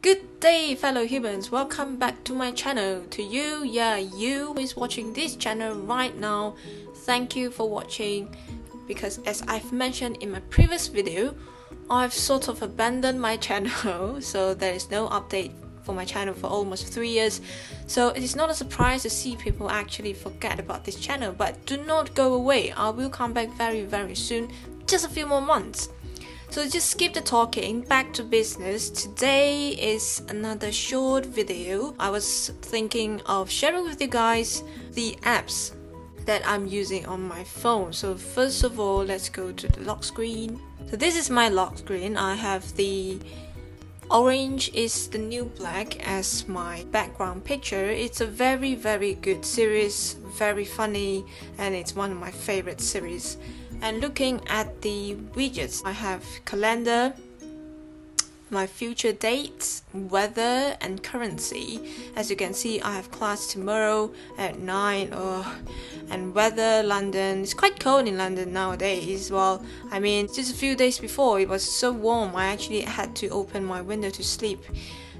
Good day, fellow humans. Welcome back to my channel. To you, you who is watching this channel right now, thank you for watching. Because as I've mentioned in my previous video, I've sort of abandoned my channel, so there is no update for my channel for almost 3 years. So it is not a surprise to see people actually forget about this channel, but do not go away. I will come back very soon, just a few more months. So just skip the talking, back to business. Today is another short video. I was thinking of sharing with you guys the apps that I'm using on my phone. So first of all, let's go to the lock screen. So this is my lock screen. I have the orange is the new black as my background picture. It's a very good series, very funny, and it's one of my favorite series. And looking at the widgets, I have calendar, my future dates, weather, and currency. As you can see, I have class tomorrow at 9. And weather, London. It's quite cold in London nowadays. Well, I mean, just a few days before, it was so warm, I actually had to open my window to sleep.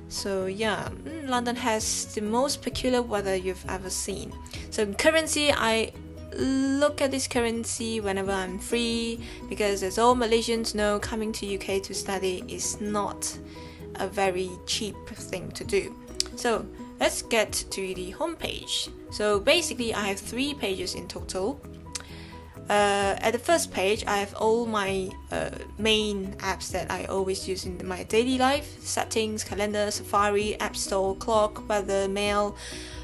So yeah, London has the most peculiar weather you've ever seen. So currency, I look at this currency whenever I'm free, because as all Malaysians know, coming to UK to study is not a very cheap thing to do. So let's get to the homepage. So basically I have 3 pages in total. At the first page, I have all my main apps that I always use in my daily life: settings, calendar, Safari, App Store, clock, weather, mail.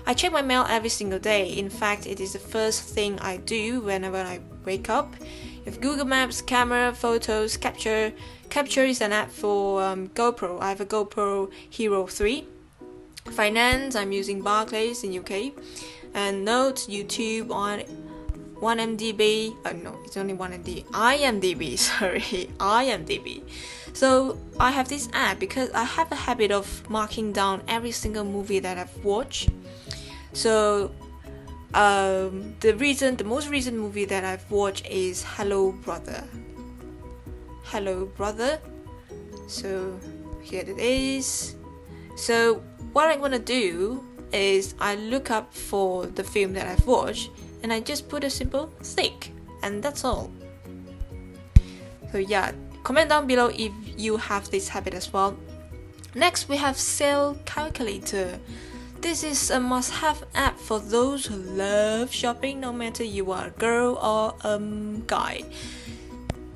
I check my mail every single day. In fact, it is the first thing I do whenever I wake up. You have Google Maps, camera, photos, capture. Capture is an app for GoPro. I have a GoPro Hero 3. Finance, I'm using Barclays in UK. And notes, YouTube on 1MDB. No, it's only 1MDB. IMDb, sorry, IMDb. So I have this app because I have a habit of marking down every single movie that I've watched. So the most recent movie that I've watched is Hello Brother. Hello Brother. So here it is. So what I'm gonna do is I look up for the film that I've watched and I just put a simple thick, and that's all. So yeah, comment down below if you have this habit as well. Next we have Sale Calculator. This is a must-have app for those who love shopping, no matter you are a girl or a guy.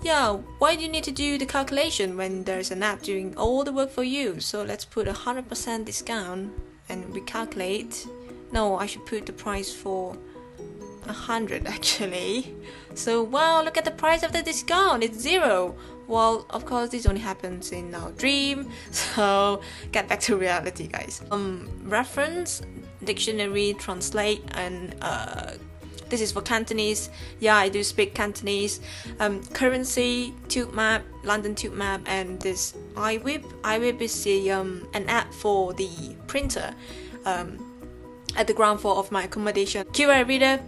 Yeah, why do you need to do the calculation when there's an app doing all the work for you? So let's put 100% discount and we calculate. No, I should put the price for 100 actually. So wow, look at the price of the discount, it's 0. Well, of course this only happens in our dream, so get back to reality, guys. Reference, dictionary, translate, and this is for Cantonese. Yeah, I do speak Cantonese. Currency, Tube Map, London Tube Map, and this iWhip. iWhip is an app for the printer at the ground floor of my accommodation. QR Reader.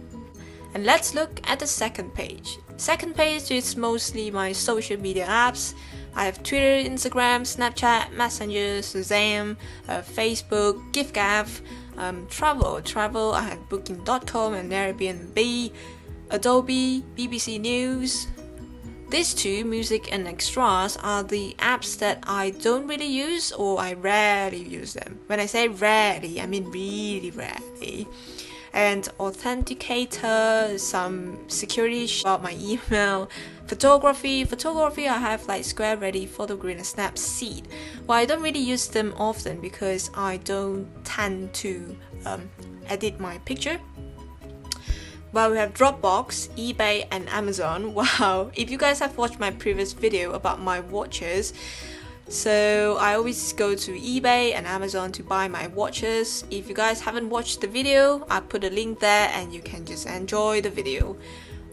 And let's look at the second page. Second page is mostly my social media apps. I have Twitter, Instagram, Snapchat, Messenger, Shazam, Facebook, giffgaff, travel. I have Booking.com and Airbnb, Adobe, BBC News. These 2, music and extras, are the apps that I don't really use, or I rarely use them. When I say rarely, I mean really rarely. And authenticator, some security about my email, photography. I have like Square Ready, Photogrid, and Snapseed. Well, I don't really use them often because I don't tend to edit my picture. Well, we have Dropbox, eBay, and Amazon. Wow, if you guys have watched my previous video about my watches, so I always go to eBay and Amazon to buy my watches. If you guys haven't watched the video, I'll put a link there and you can just enjoy the video.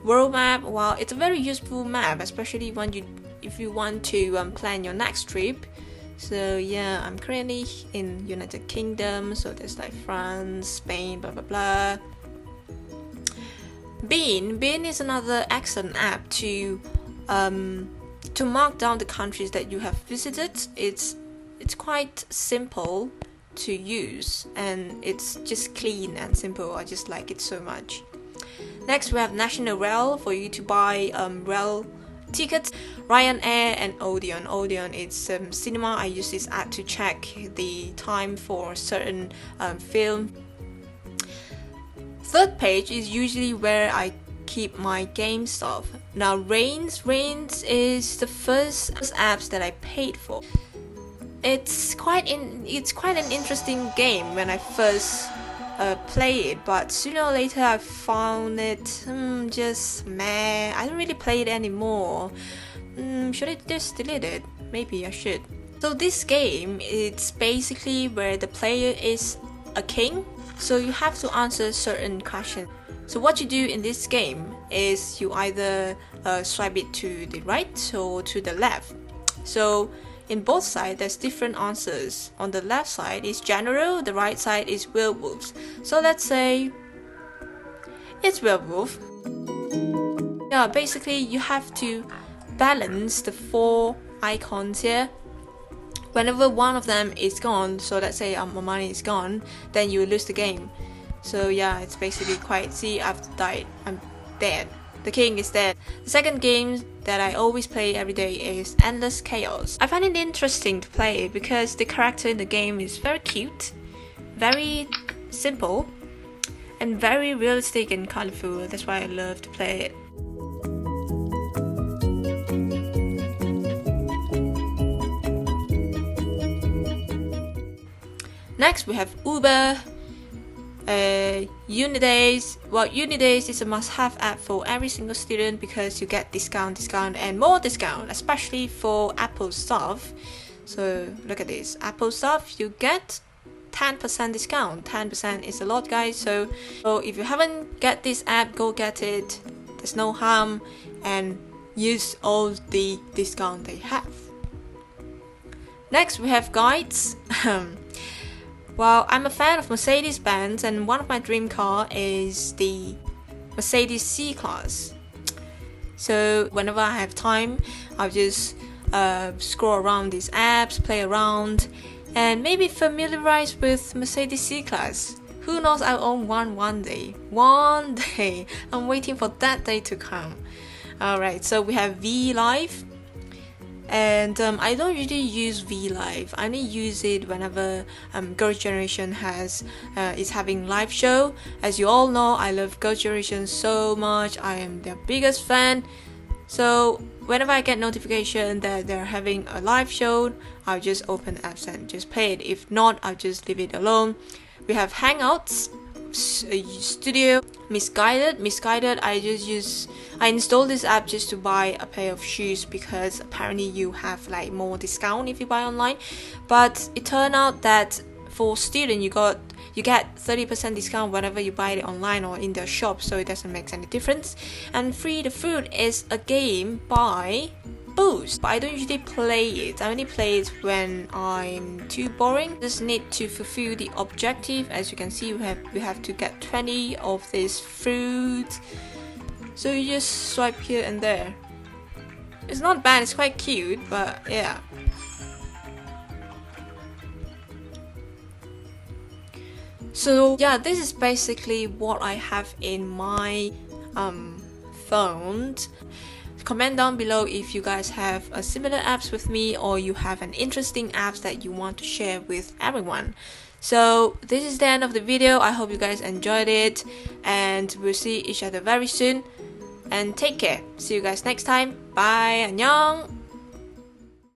World Map, well, it's a very useful map, especially if you want to plan your next trip. So yeah, I'm currently in United Kingdom, so there's like France, Spain, blah blah blah. Bean is another excellent app to mark down the countries that you have visited. It's it's quite simple to use, and it's just clean and simple. I just like it so much. Next, we have National Rail for you to buy rail tickets. Ryanair and Odeon. Odeon is cinema. I use this app to check the time for a certain film. Third page is usually where I keep my game stuff. Now Rains is the first apps that I paid for. It's quite an interesting game when I first play it, but sooner or later I found it just meh. I don't really play it anymore. Should I just delete it? Maybe I should. So this game, it's basically where the player is a king, so you have to answer certain questions. So what you do in this game is you either swipe it to the right or to the left. So in both sides, there's different answers. On the left side is general, the right side is werewolves. So let's say it's werewolf. Yeah, basically you have to balance the 4 icons here. Whenever one of them is gone, so let's say my money is gone, then you lose the game. So yeah, it's basically quite, see, I've died, I'm dead. The king is dead. The second game that I always play every day is Endless Chaos. I find it interesting to play it because the character in the game is very cute, very simple, and very realistic and colorful. That's why I love to play it. Next we have Uber. Unidays. Well, Unidays is a must-have app for every single student because you get discount, and more discount, especially for Apple stuff. So look at this, Apple stuff, you get 10% discount. 10% is a lot, guys. So if you haven't get this app, go get it. There's no harm, and use all the discount they have. Next we have guides. Well, I'm a fan of Mercedes-Benz, and one of my dream car is the Mercedes C-Class. So whenever I have time, I'll just scroll around these apps, play around, and maybe familiarize with Mercedes C-Class. Who knows, I'll own one day. One day. I'm waiting for that day to come. Alright, so we have V-Live. And I don't usually use V-Live. I only use it whenever Girls' Generation is having live show. As you all know, I love Girls' Generation so much. I am their biggest fan. So whenever I get notification that they're having a live show, I'll just open apps and just play it. If not, I'll just leave it alone. We have Hangouts, Studio, Misguided. I installed this app just to buy a pair of shoes because apparently you have like more discount if you buy online, but it turned out that for student you get 30% discount whenever you buy it online or in their shop, so it doesn't make any difference. And Free the Fruit is a game by Boost, but I don't usually play it. I only play it when I'm too boring. Just need to fulfill the objective. As you can see, we have to get 20 of this fruit. So you just swipe here and there. It's not bad, it's quite cute, but yeah. So yeah, this is basically what I have in my phone. Comment down below if you guys have a similar apps with me, or you have an interesting apps that you want to share with everyone. So this is the end of the video. I hope you guys enjoyed it, and we'll see each other very soon. And take care. See you guys next time. Bye. 안녕.